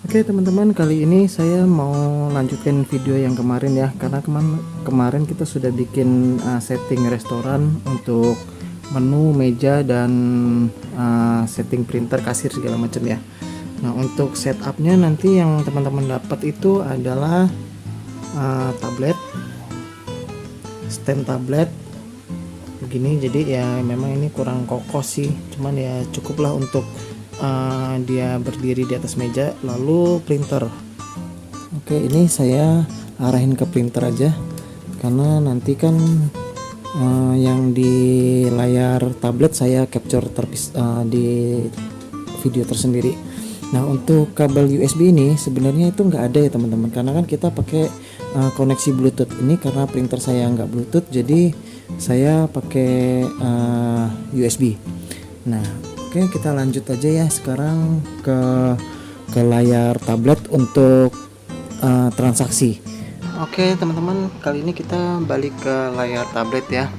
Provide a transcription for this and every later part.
Oke teman-teman, kali ini saya mau lanjutkan video yang kemarin ya, karena kemarin kita sudah bikin setting restoran untuk menu, meja, dan setting printer, kasir segala macam ya. Nah, untuk setupnya nanti yang teman-teman dapat itu adalah tablet, stand tablet begini. Jadi ya memang ini kurang kokoh sih, cuman ya cukuplah untuk dia berdiri di atas meja. Lalu printer, oke, ini saya arahin ke printer aja karena nanti kan yang di layar tablet saya capture di video tersendiri. Nah, untuk kabel USB ini sebenarnya itu nggak ada ya teman-teman, karena kan kita pakai koneksi Bluetooth. Ini karena printer saya nggak Bluetooth, jadi saya pakai USB. Nah, oke, kita lanjut aja ya sekarang ke layar tablet untuk transaksi. Oke teman-teman, kali ini kita balik ke layar tablet ya.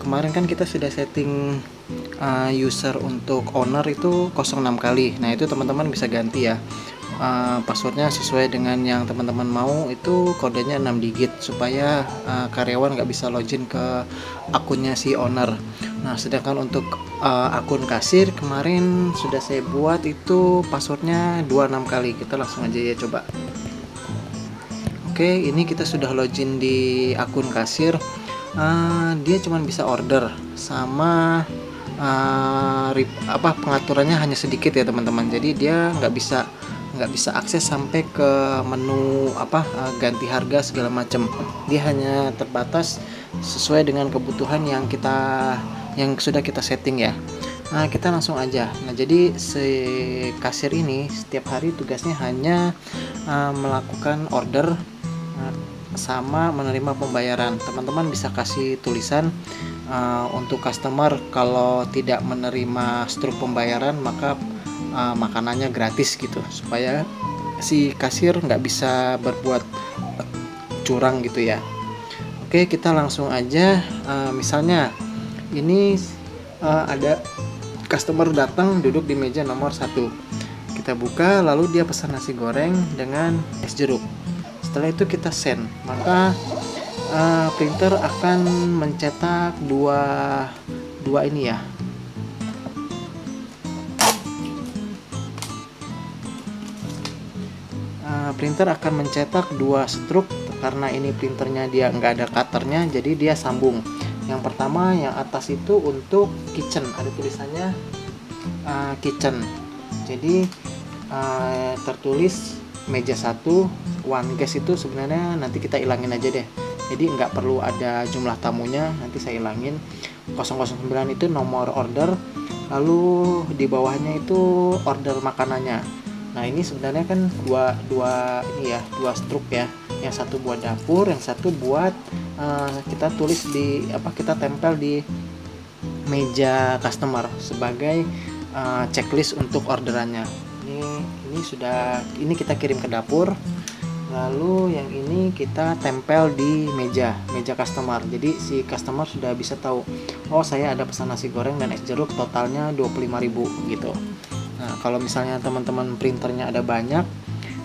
Kemarin kan kita sudah setting user untuk owner itu 06 kali. Nah, itu teman-teman bisa ganti ya. Passwordnya sesuai dengan yang teman-teman mau, itu kodenya 6 digit supaya karyawan nggak bisa login ke akunnya si owner. Nah, sedangkan untuk akun kasir kemarin sudah saya buat itu passwordnya 26 kali. Kita langsung aja ya coba. Oke, ini kita sudah login di akun kasir. Dia cuma bisa order sama pengaturannya hanya sedikit ya teman-teman. Jadi dia nggak bisa akses sampai ke menu ganti harga segala macam. Dia hanya terbatas sesuai dengan kebutuhan yang sudah kita setting ya. Nah, kita langsung aja. Nah, jadi si kasir ini setiap hari tugasnya hanya melakukan order sama menerima pembayaran. Teman-teman bisa kasih tulisan untuk customer kalau tidak menerima struk pembayaran maka makanannya gratis gitu, supaya si kasir nggak bisa berbuat curang gitu ya. Oke, kita langsung aja. Misalnya ini ada customer datang duduk di meja nomor 1. Kita buka, lalu dia pesan nasi goreng dengan es jeruk. Setelah itu kita send, maka printer akan mencetak dua ini ya. Printer akan mencetak 2 struk karena ini printernya dia nggak ada cutternya, jadi dia sambung. Yang pertama yang atas itu untuk kitchen, ada tulisannya kitchen. Jadi tertulis meja 1 one guest, itu sebenarnya nanti kita ilangin aja deh. Jadi nggak perlu ada jumlah tamunya, nanti saya ilangin. 009 itu nomor order, lalu di bawahnya itu order makanannya. Nah, ini sebenarnya kan dua struk ya. Yang satu buat dapur, yang satu buat kita tulis kita tempel di meja customer sebagai checklist untuk orderannya. Ini kita kirim ke dapur, lalu yang ini kita tempel di meja customer. Jadi si customer sudah bisa tahu, oh saya ada pesan nasi goreng dan es jeruk totalnya 25.000 gitu. Nah, kalau misalnya teman-teman printernya ada banyak,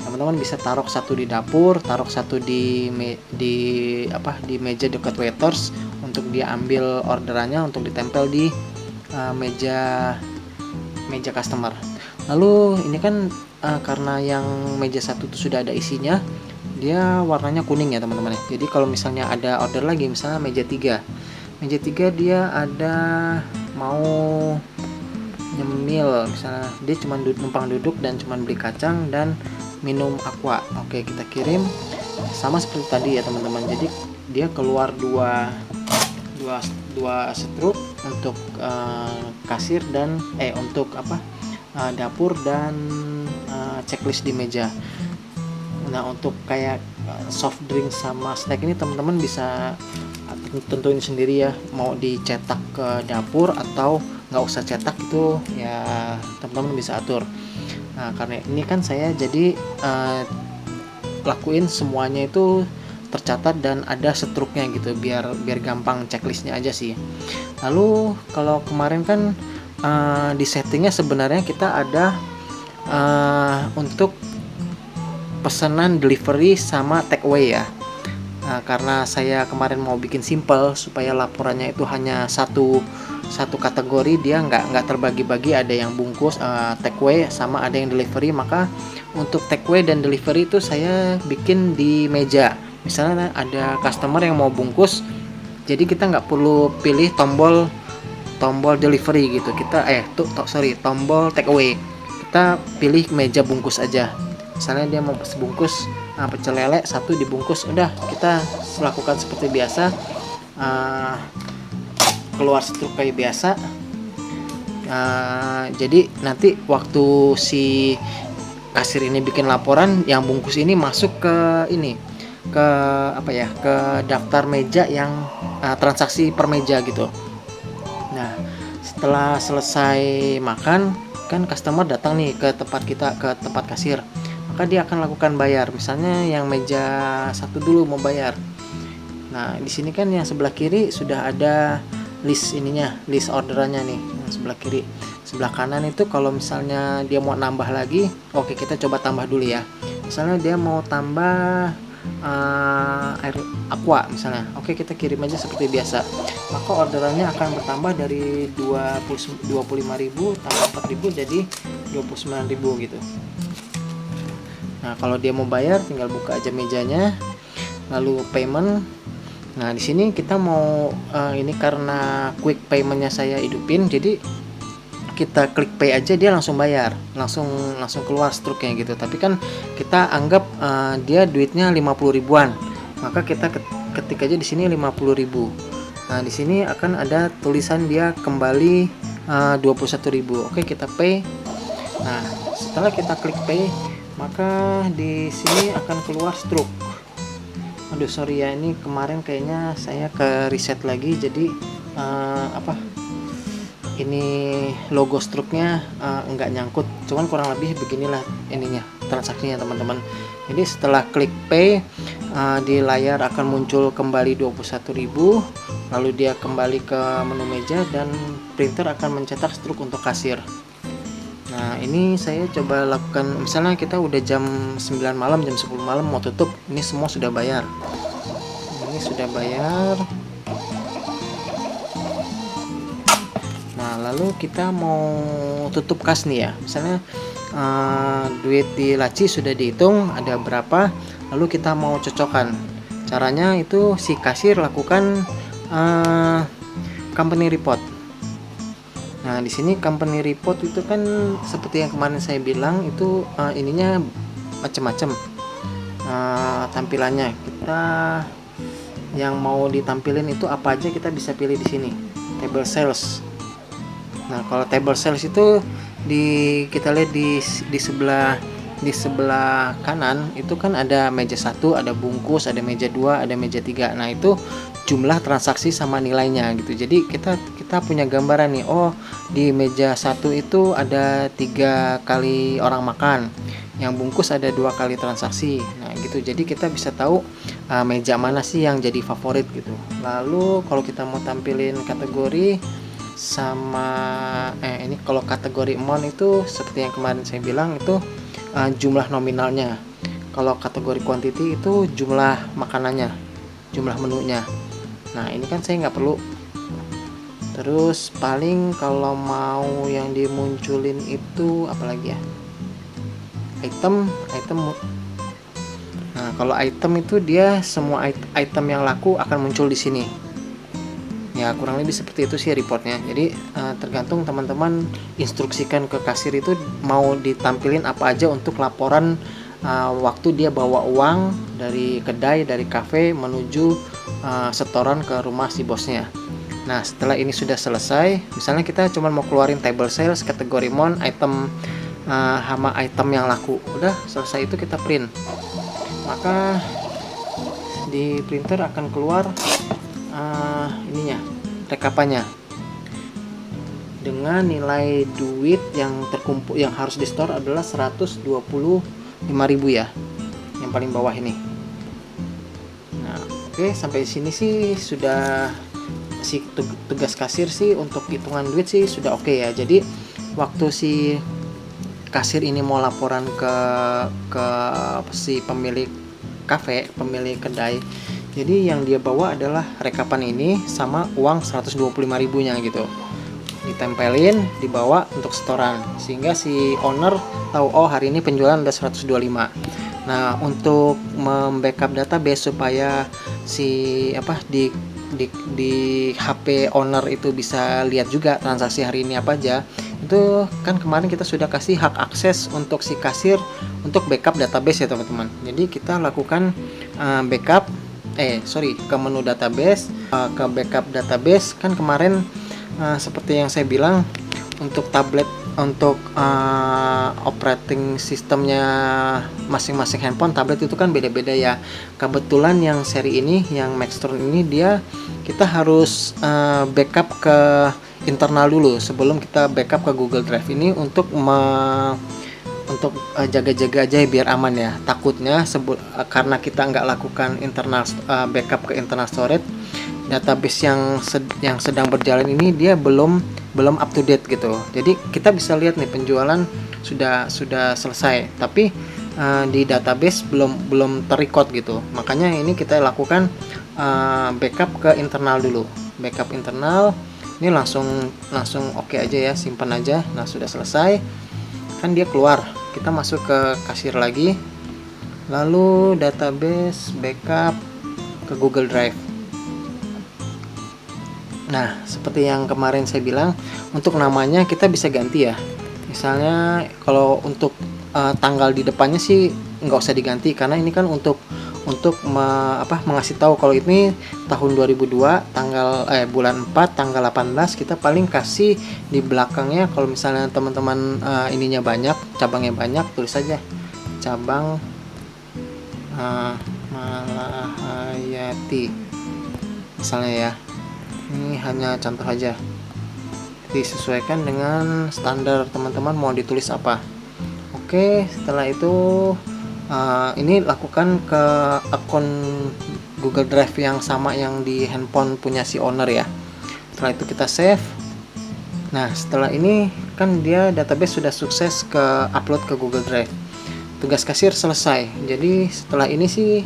teman-teman bisa taruh satu di dapur, taruh satu di meja dekat waiters untuk dia ambil orderannya untuk ditempel di meja customer. Lalu ini kan karena yang meja 1 itu sudah ada isinya, dia warnanya kuning ya teman-teman ya. Jadi kalau misalnya ada order lagi, misalnya meja 3 dia ada mau nyemil, misalnya dia cuma numpang duduk dan cuma beli kacang dan minum aqua. Oke, kita kirim sama seperti tadi ya teman-teman. Jadi dia keluar dua struk untuk kasir dan untuk dapur dan checklist di meja. Nah, untuk kayak soft drink sama snack ini teman-teman bisa tentuin sendiri ya, mau dicetak ke dapur atau nggak usah cetak, itu ya teman-teman bisa atur. Nah, karena ini kan saya jadi lakuin semuanya itu tercatat dan ada struknya gitu, biar gampang checklistnya aja sih. Lalu kalau kemarin kan di settingnya sebenarnya kita ada untuk pesanan delivery sama take away ya. Nah, karena saya kemarin mau bikin simple supaya laporannya itu hanya satu kategori, dia nggak terbagi-bagi, ada yang bungkus take away sama ada yang delivery. Maka untuk take away dan delivery itu saya bikin di meja. Misalnya ada customer yang mau bungkus, jadi kita nggak perlu pilih tombol delivery gitu, kita tombol take away, kita pilih meja bungkus aja. Misalnya dia mau sebungkus pecel lele satu dibungkus, udah kita lakukan seperti biasa, keluar struk kayak biasa. Jadi nanti waktu si kasir ini bikin laporan, yang bungkus ini masuk ke ke daftar meja yang transaksi per meja gitu. Nah, setelah selesai makan, kan customer datang nih ke tempat kasir, maka dia akan lakukan bayar. Misalnya yang meja satu dulu mau bayar. Nah, di sini kan yang sebelah kiri sudah ada list orderannya nih, yang sebelah kiri. Sebelah kanan itu kalau misalnya dia mau nambah lagi, oke, kita coba tambah dulu ya. Misalnya dia mau tambah air aqua misalnya, oke, kita kirim aja seperti biasa. Maka orderannya akan bertambah dari 25.000 tambah 4.000 jadi 29.000 gitu. Nah, kalau dia mau bayar tinggal buka aja mejanya, lalu payment. Nah, di sini kita mau ini karena quick paymentnya saya hidupin, jadi kita klik pay aja, dia langsung bayar, langsung keluar struknya gitu. Tapi kan kita anggap dia duitnya 50 ribuan, maka kita ketik aja di sini 50.000. Nah, di sini akan ada tulisan dia kembali 21.000. Oke, kita pay. Nah, setelah kita klik pay, maka di sini akan keluar struk. Aduh, sorry ya, ini kemarin kayaknya saya ke reset lagi, jadi ini logo struknya enggak nyangkut, cuman kurang lebih beginilah ininya transaksinya teman-teman. Jadi setelah klik pay, di layar akan muncul kembali 21.000, lalu dia kembali ke menu meja dan printer akan mencetak struk untuk kasir. Nah, ini saya coba lakukan, misalnya kita udah jam 9 malam, jam 10 malam mau tutup, ini semua sudah bayar. Ini sudah bayar. Nah, lalu kita mau tutup kas nih ya. Misalnya duit di laci sudah dihitung ada berapa, lalu kita mau cocokkan. Caranya itu si kasir lakukan company report. Nah, di sini company report itu kan seperti yang kemarin saya bilang itu ininya macam-macam tampilannya. Kita yang mau ditampilin itu apa aja kita bisa pilih di sini. Table sales. Nah, kalau table sales itu kita lihat di sebelah kanan itu kan ada meja 1, ada bungkus, ada meja 2, ada meja 3. Nah, itu jumlah transaksi sama nilainya gitu. Jadi kita punya gambaran nih, oh di meja 1 itu ada 3 kali orang makan, yang bungkus ada 2 kali transaksi. Nah gitu, jadi kita bisa tahu meja mana sih yang jadi favorit gitu. Lalu kalau kita mau tampilin kategori sama ini kalau kategori amount itu seperti yang kemarin saya bilang itu jumlah nominalnya. Kalau kategori quantity itu jumlah makanannya, jumlah menunya. Nah, ini kan saya nggak perlu. Terus paling kalau mau yang dimunculin itu apalagi ya, item. Nah, kalau item itu dia semua item yang laku akan muncul di sini. Ya, kurang lebih seperti itu sih reportnya. Jadi tergantung teman-teman instruksikan ke kasir itu mau ditampilin apa aja untuk laporan waktu dia bawa uang dari kedai, dari kafe menuju setoran ke rumah si bosnya. Nah, setelah ini sudah selesai, misalnya kita cuma mau keluarin table sales, kategori mon, item sama item yang laku, udah selesai itu kita print. Maka di printer akan keluar ininya, rekapannya dengan nilai duit yang terkumpul yang harus di store adalah 125.000 ya, yang paling bawah ini. Nah, oke, sampai sini sih sudah si tugas kasir sih untuk hitungan duit sih sudah oke ya. Jadi waktu si kasir ini mau laporan ke si pemilik kafe, pemilik kedai. Jadi yang dia bawa adalah rekapan ini sama uang 125.000-nya gitu. Ditempelin, dibawa untuk setoran, sehingga si owner tahu oh hari ini penjualan udah 125. Nah, untuk membackup database supaya si di HP owner itu bisa lihat juga transaksi hari ini apa aja, itu kan kemarin kita sudah kasih hak akses untuk si kasir untuk backup database ya teman-teman. Jadi kita lakukan backup ke menu database, ke backup database. Kan kemarin seperti yang saya bilang, untuk tablet, untuk operating sistemnya masing-masing handphone, tablet itu kan beda-beda ya. Kebetulan yang seri ini, yang Maxtron ini, kita harus backup ke internal dulu sebelum kita backup ke Google Drive ini untuk jaga-jaga aja biar aman ya. Takutnya karena kita nggak lakukan internal backup ke internal storage, database yang sedang berjalan ini dia belum up to date gitu. Jadi kita bisa lihat nih penjualan sudah selesai, tapi di database belum terrecord gitu. Makanya ini kita lakukan backup ke internal dulu. Backup internal ini langsung oke aja ya, simpan aja. Nah, sudah selesai kan dia keluar. Kita masuk ke kasir lagi, lalu database backup ke Google Drive. Nah, seperti yang kemarin saya bilang, untuk namanya kita bisa ganti ya. Misalnya kalau untuk tanggal di depannya sih nggak usah diganti, karena ini kan untuk mengasih tahu kalau ini tahun 2002 bulan 4 tanggal 18. Kita paling kasih di belakangnya, kalau misalnya teman-teman ininya banyak, cabangnya banyak, tulis saja cabang Malahayati misalnya ya. Ini hanya contoh aja, disesuaikan dengan standar teman-teman mau ditulis apa. Oke, setelah itu ini lakukan ke akun Google Drive yang sama yang di handphone punya si owner ya. Setelah itu kita save. Nah, setelah ini kan dia database sudah sukses ke upload ke Google Drive. Tugas kasir selesai. Jadi setelah ini sih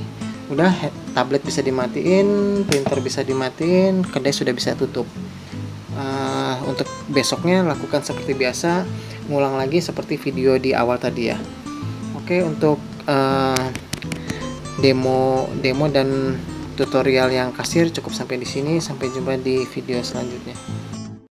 udah, tablet bisa dimatiin, printer bisa dimatiin, kedai sudah bisa tutup. Untuk besoknya lakukan seperti biasa, ngulang lagi seperti video di awal tadi ya. Oke, untuk demo dan tutorial yang kasir cukup sampai di sini. Sampai jumpa di video selanjutnya.